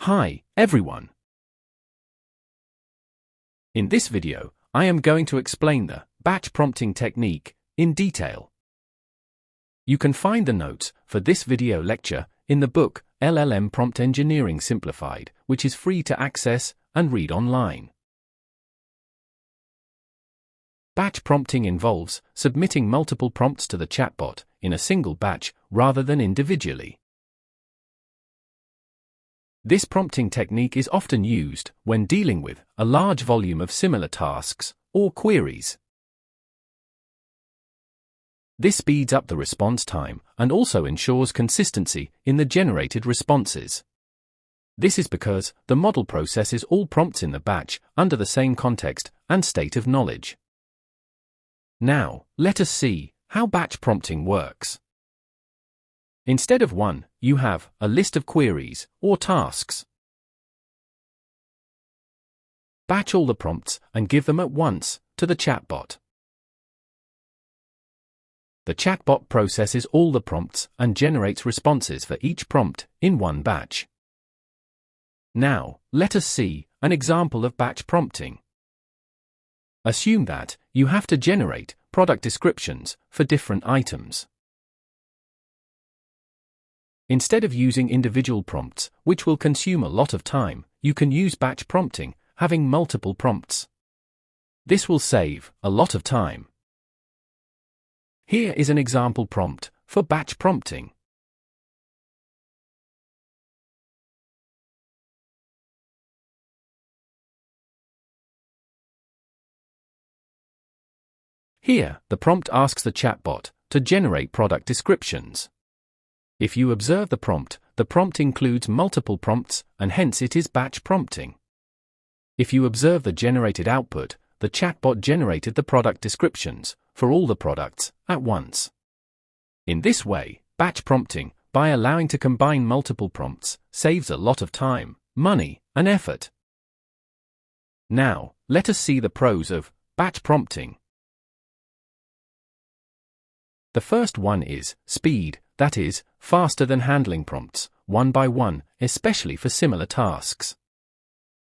Hi, everyone. In this video, I am going to explain the batch prompting technique in detail. You can find the notes for this video lecture in the book LLM Prompt Engineering Simplified, which is free to access and read online. Batch prompting involves submitting multiple prompts to the chatbot in a single batch rather than individually. This prompting technique is often used when dealing with a large volume of similar tasks or queries. This speeds up the response time and also ensures consistency in the generated responses. This is because the model processes all prompts in the batch under the same context and state of knowledge. Now, let us see how batch prompting works. Instead of one, you have a list of queries or tasks. Batch all the prompts and give them at once to the chatbot. The chatbot processes all the prompts and generates responses for each prompt in one batch. Now, let us see an example of batch prompting. Assume that you have to generate product descriptions for different items. Instead of using individual prompts, which will consume a lot of time, you can use batch prompting, having multiple prompts. This will save a lot of time. Here is an example prompt for batch prompting. Here, the prompt asks the chatbot to generate product descriptions. If you observe the prompt includes multiple prompts and hence it is batch prompting. If you observe the generated output, the chatbot generated the product descriptions for all the products at once. In this way, batch prompting, by allowing to combine multiple prompts, saves a lot of time, money, and effort. Now, let us see the pros of batch prompting. The first one is speed, that is, faster than handling prompts, one by one, especially for similar tasks.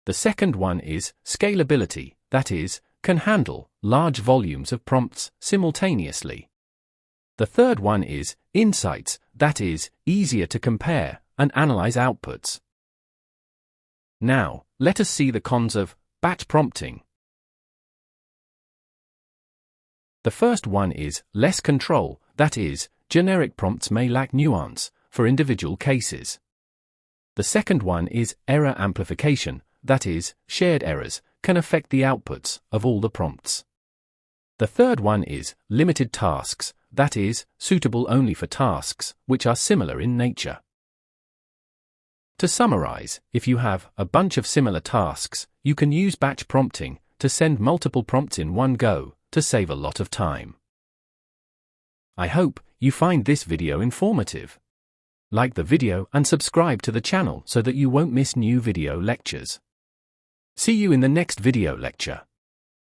The second one is scalability, that is, can handle large volumes of prompts simultaneously. The third one is insights, that is, easier to compare and analyze outputs. Now, let us see the cons of batch prompting. The first one is less control, that is, generic prompts may lack nuance for individual cases. The second one is error amplification, that is, shared errors can affect the outputs of all the prompts. The third one is limited tasks, that is, suitable only for tasks which are similar in nature. To summarize, if you have a bunch of similar tasks, you can use batch prompting to send multiple prompts in one go to save a lot of time. I hope you find this video informative. Like the video and subscribe to the channel so that you won't miss new video lectures. See you in the next video lecture.